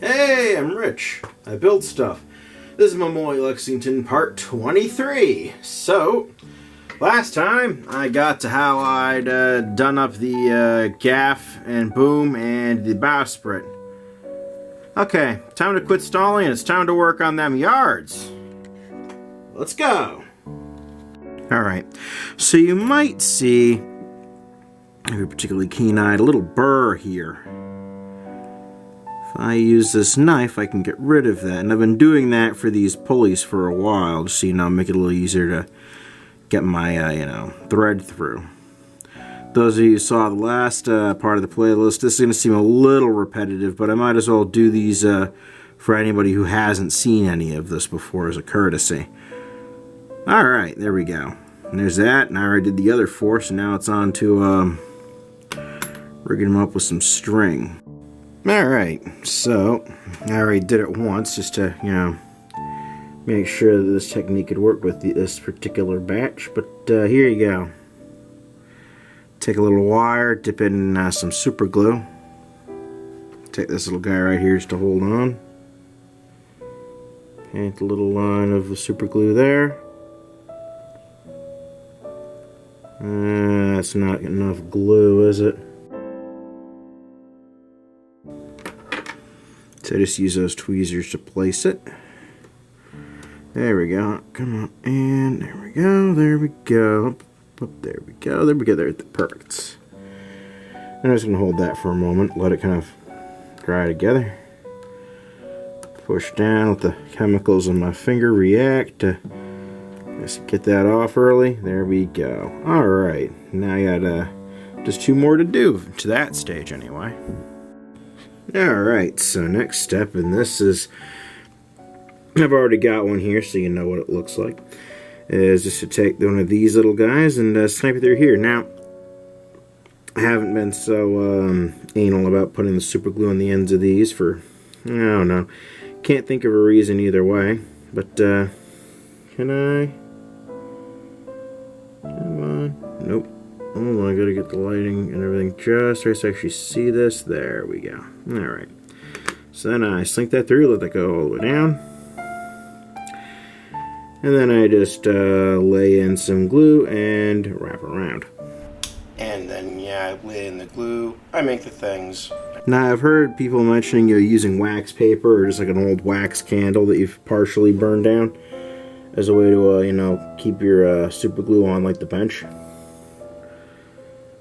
Hey, I'm Rich. I build stuff. This is Mamoli Lexington part 23. So, last time I got to how I'd done up the gaff and boom and the bowsprit. Okay, time to quit stalling and it's time to work on them yards. Let's go. Alright, so you might see, if you're particularly keen-eyed, a little burr here. If I use this knife, I can get rid of that. And I've been doing that for these pulleys for a while, just so, make it a little easier to get my, thread through. Those of you who saw the last part of the playlist, this is going to seem a little repetitive, but I might as well do these for anybody who hasn't seen any of this before as a courtesy. Alright, there we go. And there's that, and I already did the other four, so now it's on to rigging them up with some string. Alright, so I already did it once just to, make sure that this technique could work with this particular batch, but here you go. Take a little wire, dip it in some super glue. Take this little guy right here just to hold on. Paint a little line of the super glue there. That's not enough glue, is it? So just use those tweezers to place it. There we go. Come on. And there we go. There we go. There we go. There we go. There. Perfect. I'm just going to hold that for a moment. Let it kind of dry together. Push down. Let the chemicals on my finger react. Just get that off early. There we go. Alright. Now I got just two more to do. To that stage anyway. Alright, so next step, and this is, I've already got one here so you know what it looks like, is just to take one of these little guys and snipe it through here. Now, I haven't been so anal about putting the super glue on the ends of these for, I don't know, can't think of a reason either way, but can I? Come on, nope. Oh, I gotta get the lighting and everything just right so I actually see this. There we go. Alright. So then I slink that through, let that go all the way down. And then I just lay in some glue and wrap around. And then, yeah, I lay in the glue. I make the things. Now, I've heard people mentioning using wax paper or just like an old wax candle that you've partially burned down as a way to, keep your super glue on like the bench.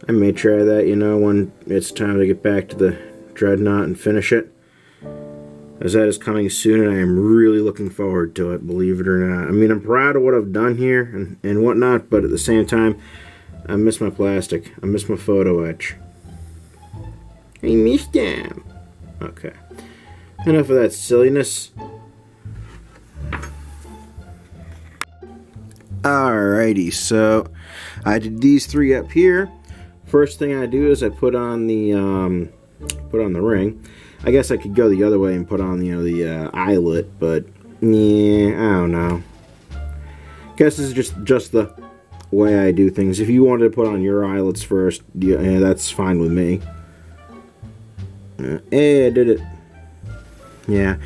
I may try that, when it's time to get back to the dreadnought and finish it. As that is coming soon, and I am really looking forward to it, believe it or not. I mean, I'm proud of what I've done here and whatnot, but at the same time, I miss my plastic. I miss my photo etch. I miss them. Okay. Enough of that silliness. Alrighty, so I did these three up here. First thing I do is I put on the ring. I guess I could go the other way and put on the eyelet, but yeah, I don't know. Guess this is just the way I do things. If you wanted to put on your eyelets first, yeah, that's fine with me. Hey, I did it. Yeah,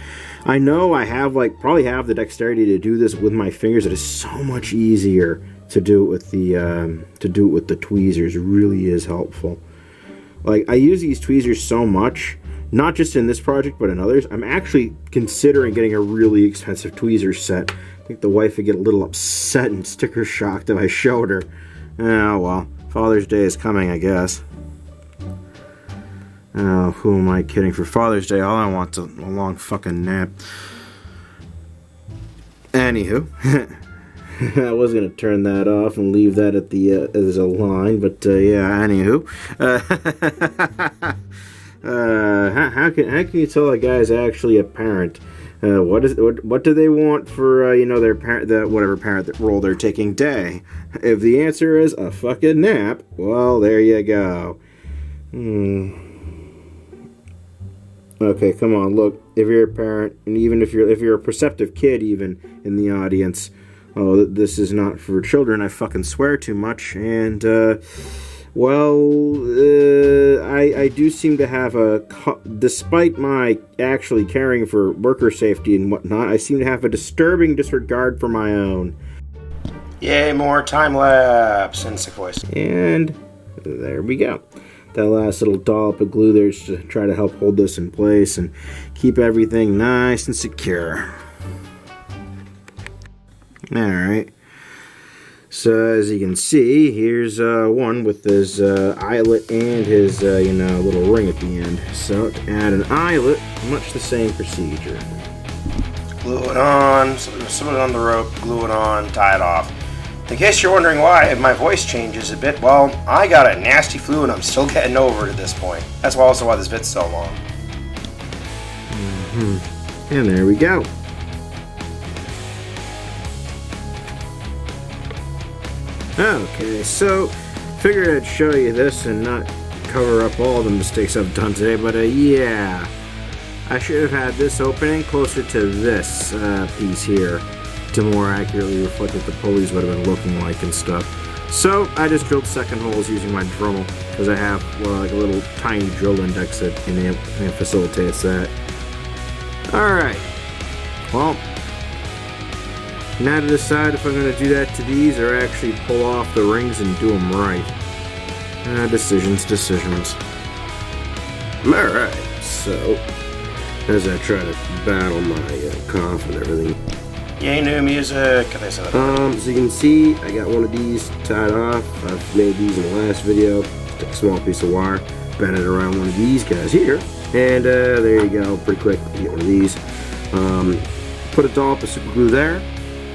I know I have probably have the dexterity to do this with my fingers. It is so much easier to do it with the tweezers. It really is helpful. Like, I use these tweezers so much, not just in this project but in others. I'm actually considering getting a really expensive tweezer set. I think the wife would get a little upset and sticker shocked if I showed her. Oh well, Father's Day is coming, I guess. Oh, who am I kidding? For Father's Day, all I want is a long fucking nap. Anywho. I was going to turn that off and leave that at the as a line, but yeah, anywho. How can you tell a guy's actually a parent? What do they want for their parent, whatever parent role they're taking day? If the answer is a fucking nap, well, there you go. Okay, come on, look. If you're a parent, and even if you're a perceptive kid, even in the audience. Oh, this is not for children. I fucking swear too much, and Well, I do seem to have despite my actually caring for worker safety and whatnot, I seem to have a disturbing disregard for my own. Yay, more time-lapse, insect voice. And there we go. That last little dollop of glue there is to try to help hold this in place and keep everything nice and secure. Alright. So as you can see, here's one with his eyelet and his little ring at the end. So to add an eyelet, much the same procedure. Glue it on, slip it on the rope, glue it on, tie it off. In case you're wondering why my voice changes a bit, well, I got a nasty flu and I'm still getting over it at this point. That's also why this vid's so long. And there we go. Okay, so figured I'd show you this and not cover up all the mistakes I've done today, but yeah, I should have had this opening closer to this piece here to more accurately reflect what the pulleys would have been looking like and stuff. So I just drilled second holes using my Dremel because I have like a little tiny drill index that facilitates that. Alright, well, now to decide if I'm going to do that to these or actually pull off the rings and do them right. Decisions. Alright, so as I try to battle my cough and everything. Yay, new music! So you can see, I got one of these tied off. I've made these in the last video. Took a small piece of wire, bent it around one of these guys here, and there you go, pretty quick. You get one of these. Put a dollop of super glue there.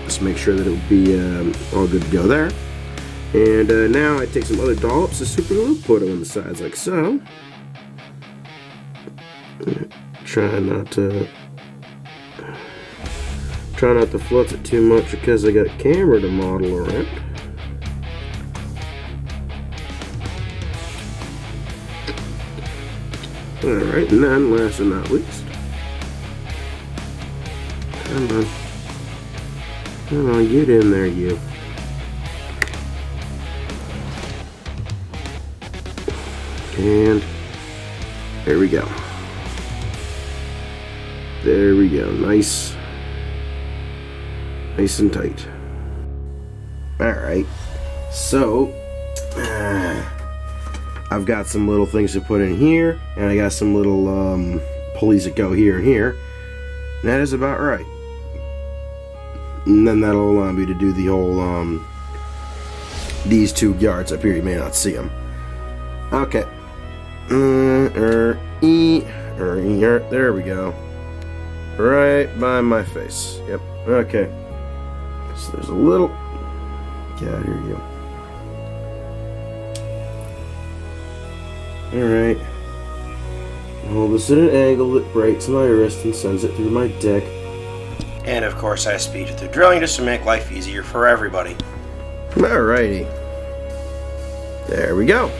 Just make sure that it would be all good to go there. And now I take some other dollops of super glue, put them on the sides like so. Try not to float it too much because I got a camera to model around. Alright, and then last but not least, come on, get in there, you. And there we go. There we go, nice and tight. Alright, so I've got some little things to put in here, and I got some little pulleys that go here and here, and that is about right. And then that'll allow me to do the whole these 2 yards up here. You may not see them. Okay. There we go. Right by my face. Yep. Okay. So there's a little. Yeah, here you go. Alright. Hold this at an angle that breaks my wrist and sends it through my deck. And of course I speed through drilling just to make life easier for everybody. Alrighty. There we go.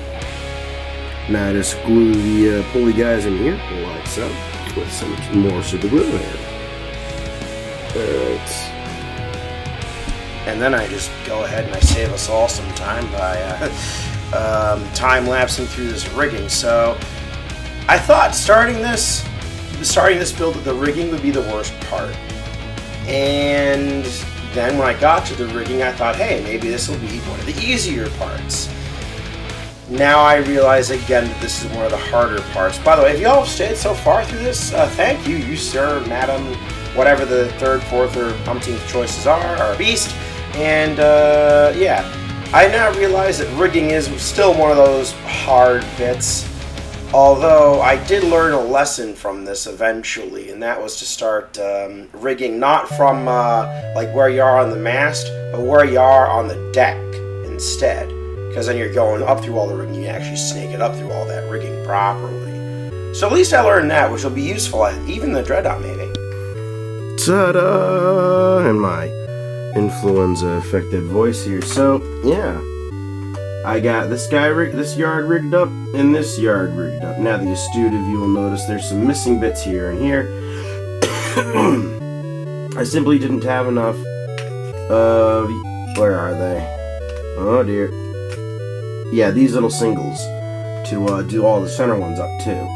Now I just glue the pulley guys in here, like so, with some more super glue in. Alright. And then I just go ahead and I save us all some time by time-lapsing through this rigging. So I thought starting this build with the rigging would be the worst part. And then when I got to the rigging, I thought, hey, maybe this will be one of the easier parts. Now I realize again that this is one of the harder parts. By the way, if you all have stayed so far through this, thank you. You, sir, madam, whatever the 3rd, 4th, or umpteenth choices are a beast. And yeah, I now realize that rigging is still one of those hard bits. Although I did learn a lesson from this eventually, and that was to start rigging not from like where you are on the mast, but where you are on the deck instead. Because then you're going up through all the rigging, you actually snake it up through all that rigging properly. So at least I learned that, which will be useful at even the Dreadnought maybe. Ta-da! And my influenza-affected voice here. So, yeah. I got this yard rigged up, and this yard rigged up. Now the astute of you will notice there's some missing bits here and here. I simply didn't have enough of... Where are they? Oh dear. yeah, these little singles to do all the center ones up too.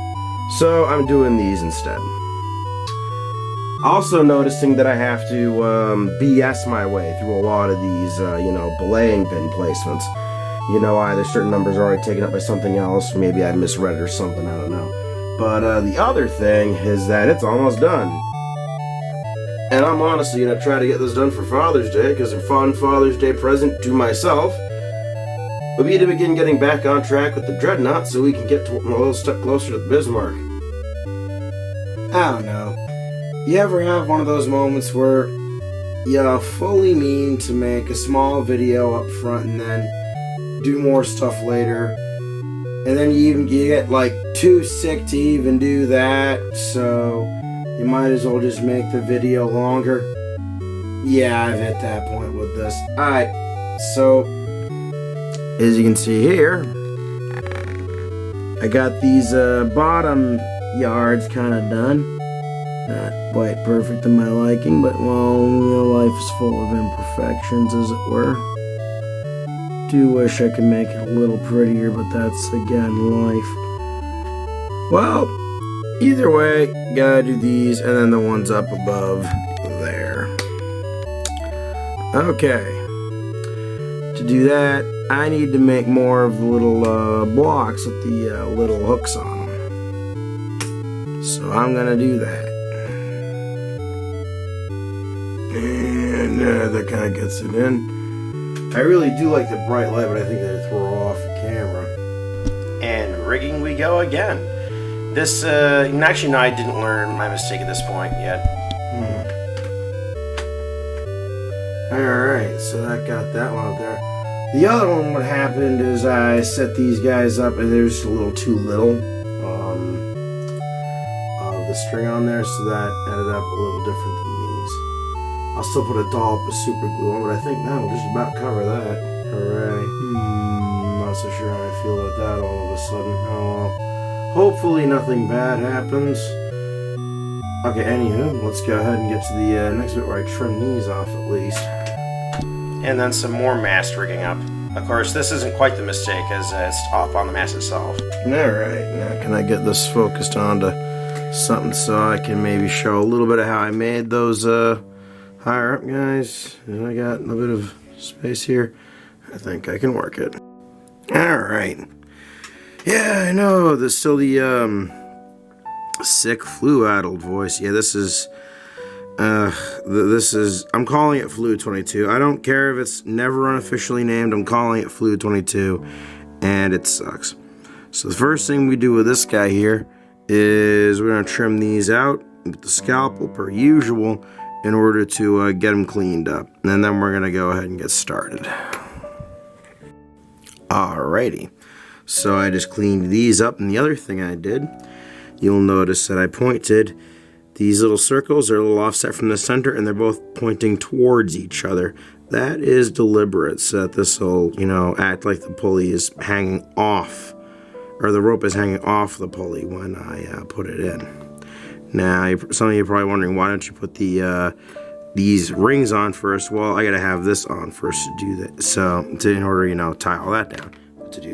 So I'm doing these instead. Also noticing that I have to BS my way through a lot of these, belaying pin placements. Either certain numbers are already taken up by something else, or maybe I misread it or something, I don't know. But the other thing is that it's almost done. And I'm honestly going to try to get this done for Father's Day, because a fun Father's Day present to myself would be to begin getting back on track with the Dreadnought so we can get a little step closer to the Bismarck. I don't know. You ever have one of those moments where you fully mean to make a small video up front and then do more stuff later, and then you get like too sick to even do that, so you might as well just make the video longer? Yeah, I've hit that point with this. Alright, so as you can see here, I got these bottom yards kind of done. Not quite perfect in my liking, but life is full of imperfections, as it were. Do wish I could make it a little prettier, but that's, again, life. Well, either way, gotta do these, and then the ones up above there. Okay. To do that, I need to make more of the little blocks with the little hooks on them. So I'm gonna do that. And that kind of gets it in. I really do like the bright light, but I think they throw off the camera. And rigging we go again. This, actually, no, I didn't learn my mistake at this point yet. Alright, so that got that one up there. The other one, what happened is I set these guys up and they're just a little too little. The string on there, so that ended up a little different than these. I'll still put a dollop of super glue on, but I think that'll just about cover that. Hooray. Not so sure how I feel about that all of a sudden. Oh well. Hopefully nothing bad happens. Okay, anywho, let's go ahead and get to the next bit where I trim these off at least. And then some more mast rigging up. Of course, this isn't quite the mistake, as it's off on the mast itself. Alright, now can I get this focused onto something so I can maybe show a little bit of how I made those higher up guys? And I got a bit of space here. I think I can work it. Alright. Yeah, I know, there's still the sick flu-addled voice. Yeah, this is I'm calling it Flu 22. I don't care if it's never unofficially named, I'm calling it Flu 22, and it sucks. So the first thing we do with this guy here is we're going to trim these out with the scalpel per usual in order to get them cleaned up, and then we're going to go ahead and get started. Alrighty, so I just cleaned these up, and the other thing I did, you'll notice that I pointed these little circles are a little offset from the center, and they're both pointing towards each other. That is deliberate, so that this will, act like the pulley is hanging off, or the rope is hanging off the pulley when I put it in. Now, some of you are probably wondering, why don't you put these rings on first? Well, I gotta have this on first to do that. So, in order, tie all that down.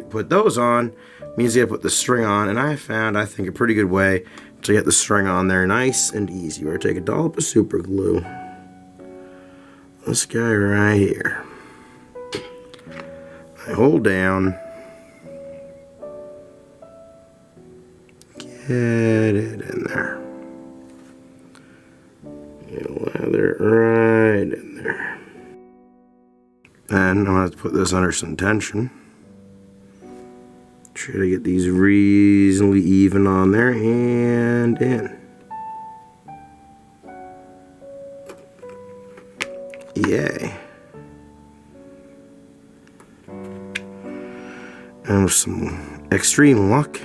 Put those on means you gotta put the string on, and I found, I think, a pretty good way to get the string on there nice and easy. We're gonna take a dollop of super glue. This guy right here. I hold down. Get it in there. You lather it right in there. And I'm gonna have to put this under some tension. Try to get these reasonably even on there and in. Yay. And with some extreme luck,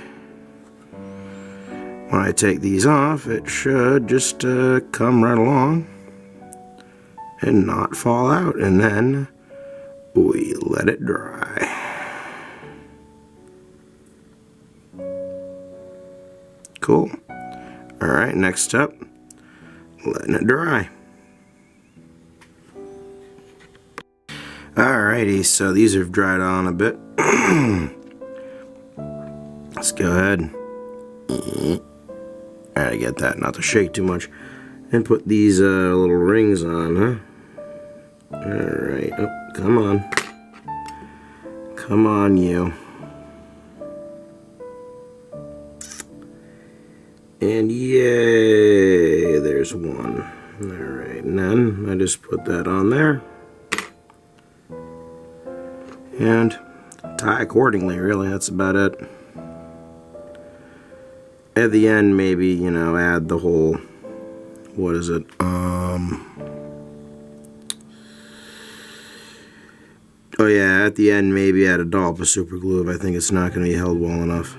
when I take these off, it should just come right along and not fall out. And then we let it dry. Cool. Alright, next up, letting it dry. Alrighty, so these have dried on a bit. Let's go ahead. Alright, get that not to shake too much. And put these little rings on, huh? Alright, oh, come on. Come on, you. And yay, there's one. Alright, and then I just put that on there. And tie accordingly, really, that's about it. At the end, maybe, you know, add the whole, what is it? Oh yeah, at the end, maybe add a dollop of super glue if I think it's not going to be held well enough.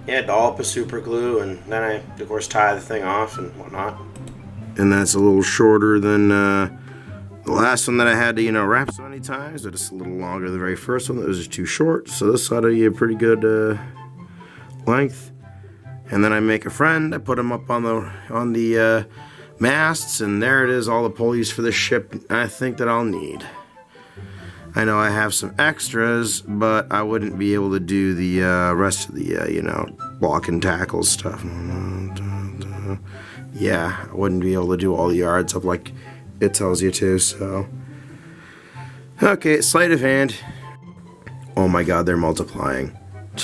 Yeah, dollop of super glue, and then I, of course, tie the thing off and whatnot. And that's a little shorter than the last one that I had to, you know, wrap so many times, but it's a little longer than the very first one that was just too short. So this ought to be a pretty good length. And then I make a friend. I put him up on the masts, and there it is, all the pulleys for the ship I think that I'll need. I know I have some extras, but I wouldn't be able to do the rest of the, you know, block and tackle stuff. Yeah, I wouldn't be able to do all the yards up like it tells you to, so. Okay, sleight of hand. Oh my god, they're multiplying.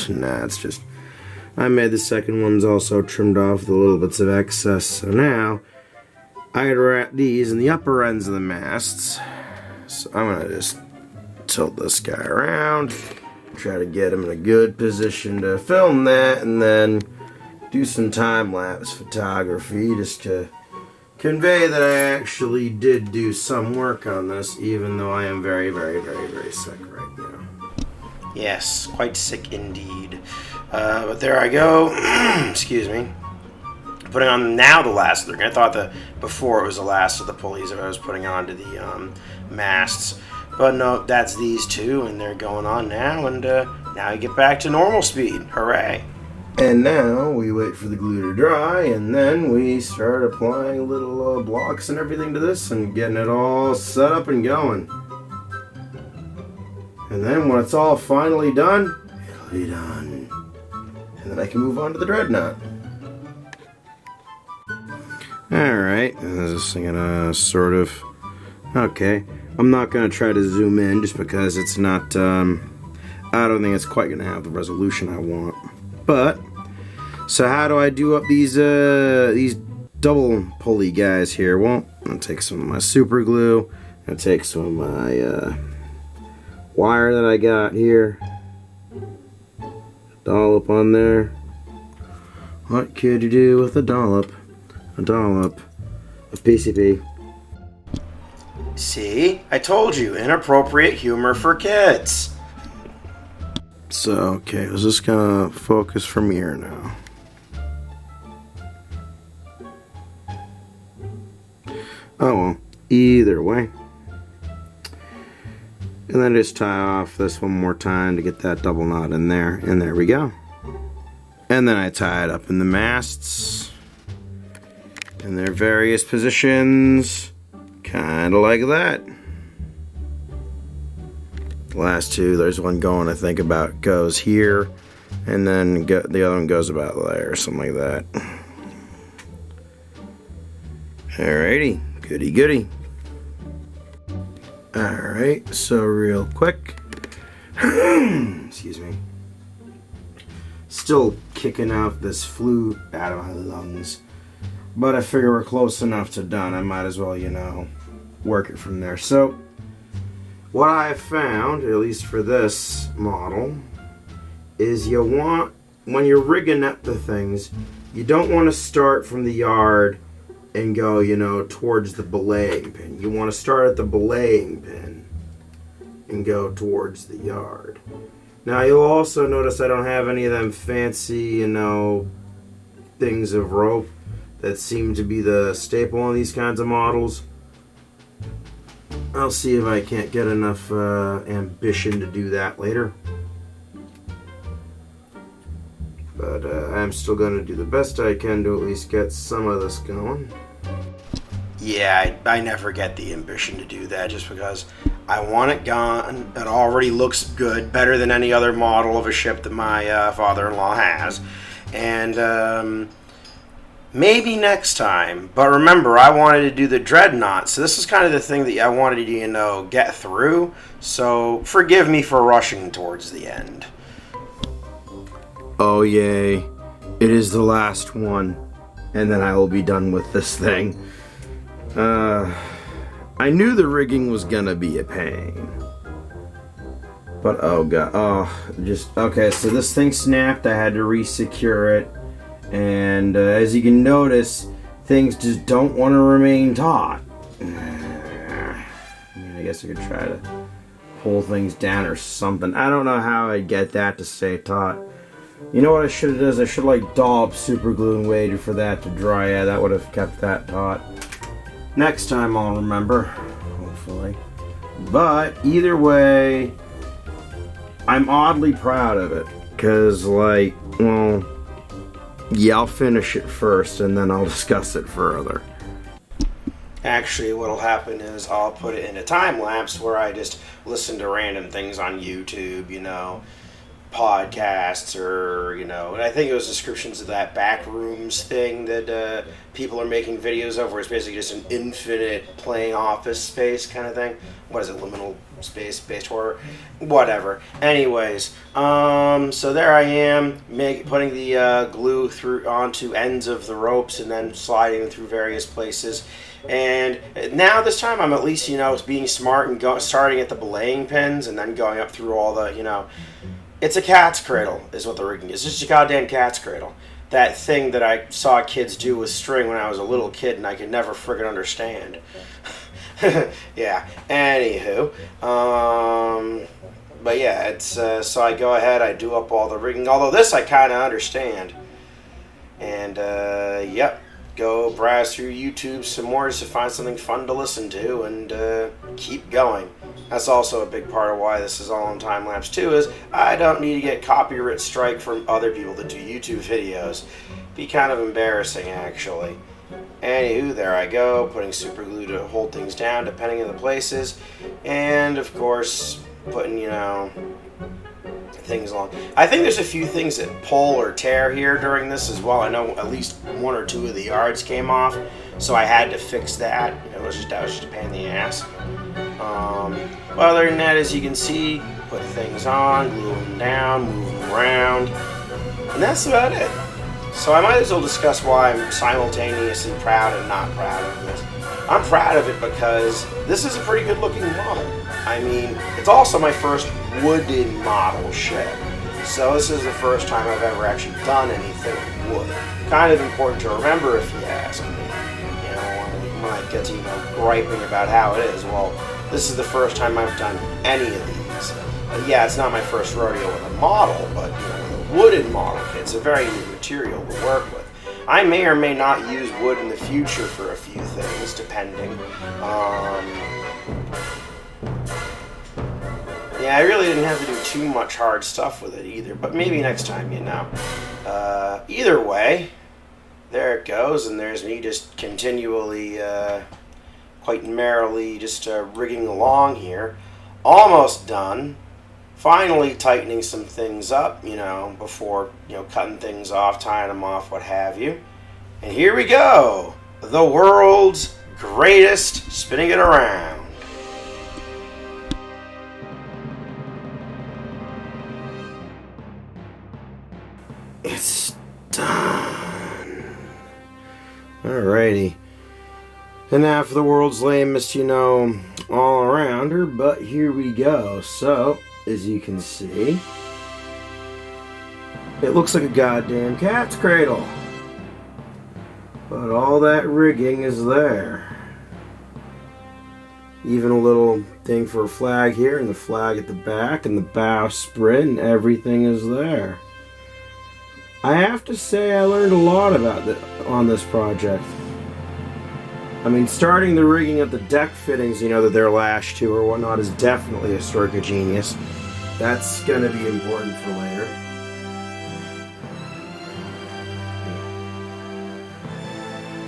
Nah, it's just... I made the second ones also trimmed off the little bits of excess, so now I gotta wrap these in the upper ends of the masts. So I'm gonna just tilt this guy around, try to get him in a good position to film that, and then do some time-lapse photography just to convey that I actually did do some work on this, even though I am very, very, very, very sick right now. Yes, quite sick indeed. But there I go. Excuse me. Putting on now the last of the... I thought that before it was the last of the pulleys that I was putting onto the masts. But no, that's these two, and they're going on now, and now you get back to normal speed. Hooray. And now we wait for the glue to dry, and then we start applying little blocks and everything to this and getting it all set up and going. And then when it's all finally done, it'll be done. And then I can move on to the dreadnought. Alright, I'm just gonna sort of... Okay, I'm not gonna try to zoom in just because it's not... I don't think it's quite gonna have the resolution I want. But, so how do I do up these double pulley guys here? Well, I'm gonna take some of my super glue. I'm gonna take some of my wire that I got here. Dollop on there. What could you do with a dollop? A dollop of PCP. See? I told you, inappropriate humor for kids. So, okay, let's just gonna focus from here now. Oh well, either way. And then just tie off this one more time to get that double knot in there, and there we go. And then I tie it up in the masts in their various positions, kinda like that. The last two, there's one going, I think, about goes here, and then the other one goes about there, something like that. Alrighty, goody goody. Alright, so real quick. Excuse me. Still kicking out this flute out of my lungs. But I figure we're close enough to done. I might as well, you know, work it from there. So, what I have found, at least for this model, is you want, when you're rigging up the things, you don't want to start from the yard and go, you know, towards the belaying pin. You want to start at the belaying pin and go towards the yard. Now, you'll also notice I don't have any of them fancy, you know, things of rope that seem to be the staple on these kinds of models. I'll see if I can't get enough ambition to do that later. But I'm still going to do the best I can to at least get some of this going. Yeah, I never get the ambition to do that just because I want it gone. It already looks good, better than any other model of a ship that my father-in-law has. And maybe next time. But remember, I wanted to do the Dreadnought, so this is kind of the thing that I wanted to, get through. So forgive me for rushing towards the end. Oh, yay. It is the last one. And then I will be done with this thing. I knew the rigging was gonna be a pain. But, oh god. Okay, so this thing snapped. I had to re-secure it. And as you can notice, things just don't want to remain taut. I guess I could try to pull things down or something. I don't know how I'd get that to stay taut. You know what I should have done? I should have dolloped super glue and waited for that to dry. Yeah, that would have kept that taut. Next time I'll remember, hopefully. But either way, I'm oddly proud of it. Because, yeah, I'll finish it first and then I'll discuss it further. Actually, what'll happen is I'll put it in a time lapse where I just listen to random things on YouTube, podcasts, or and I think it was descriptions of that Backrooms thing that people are making videos of, where it's basically just an infinite playing Office Space kind of thing. What is it, liminal space, based horror, whatever. Anyways, so there I am, putting the glue through onto ends of the ropes and then sliding them through various places. And now this time I'm at least being smart and starting at the belaying pins and then going up through all the It's a cat's cradle, is what the rigging is. It's just a goddamn cat's cradle. That thing that I saw kids do with string when I was a little kid and I could never friggin' understand. Yeah, anywho. But yeah, it's so I go ahead, I do up all the rigging. Although this I kind of understand. And, yep. Go browse through YouTube some more just to find something fun to listen to and keep going. That's also a big part of why this is all on time lapse too, is I don't need to get copyright strike from other people that do YouTube videos. Be kind of embarrassing, actually. Anywho, there I go, putting super glue to hold things down depending on the places, and of course putting things along. I think there's a few things that pull or tear here during this as well. I know at least one or two of the yards came off, so I had to fix that. That was just a pain in the ass. But other than that, as you can see, put things on, glue them down, move them around, and that's about it. So I might as well discuss why I'm simultaneously proud and not proud of this. I'm proud of it because this is a pretty good looking model. I mean, it's also my first wooden model ship. So this is the first time I've ever actually done anything with wood. Kind of important to remember if you ask me. When I get to, griping about how it is. Well, this is the first time I've done any of these. Yeah, it's not my first rodeo with a model, but, with a wooden model kit, it's a very new material to work with. I may or may not use wood in the future for a few things, depending. Yeah, I really didn't have to do too much hard stuff with it either, but maybe next time, Either way, there it goes, and there's me just continually, quite merrily, just rigging along here. Almost done. Finally tightening some things up, before, cutting things off, tying them off, what have you. And here we go. The world's greatest spinning it around. It's done. Alrighty. And now for the world's lamest, all-arounder, but here we go. So, as you can see, it looks like a goddamn cat's cradle. But all that rigging is there. Even a little thing for a flag here, and the flag at the back, and the bowsprit, and everything is there. I have to say I learned a lot about on this project. I mean, starting the rigging of the deck fittings, that they're lashed to or whatnot, is definitely a stroke of genius. That's going to be important for later.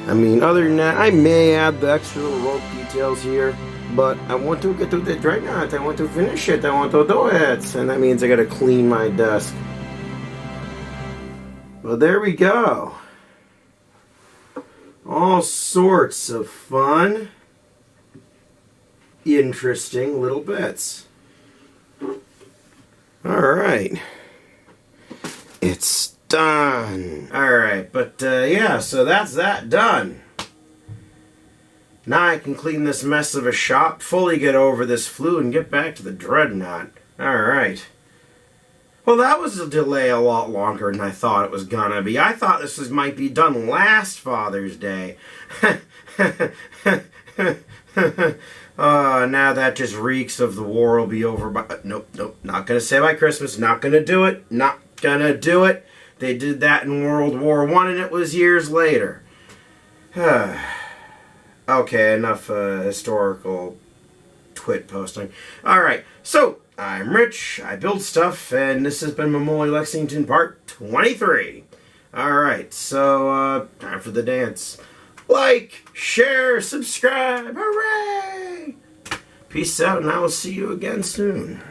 I mean, other than that, I may add the extra little rope details here. But I want to get to the dreadnought. I want to finish it. I want to do it. And that means I gotta clean my desk. Well, there we go. All sorts of fun, interesting little bits. Alright. It's done. Alright, but yeah, so that's that done. Now I can clean this mess of a shop, fully get over this flu, and get back to the dreadnought. Alright. Well, that was a delay a lot longer than I thought it was gonna be. I thought might be done last Father's Day. Now that just reeks of the war will be over by... Nope, not gonna say by Christmas. Not gonna do it. Not gonna do it. They did that in World War I, and it was years later. Okay, enough historical twit posting. Alright, so... I'm Rich, I build stuff, and this has been Mamoli Lexington Part 23. Alright, so, time for the dance. Like, share, subscribe, hooray! Peace out, and I will see you again soon.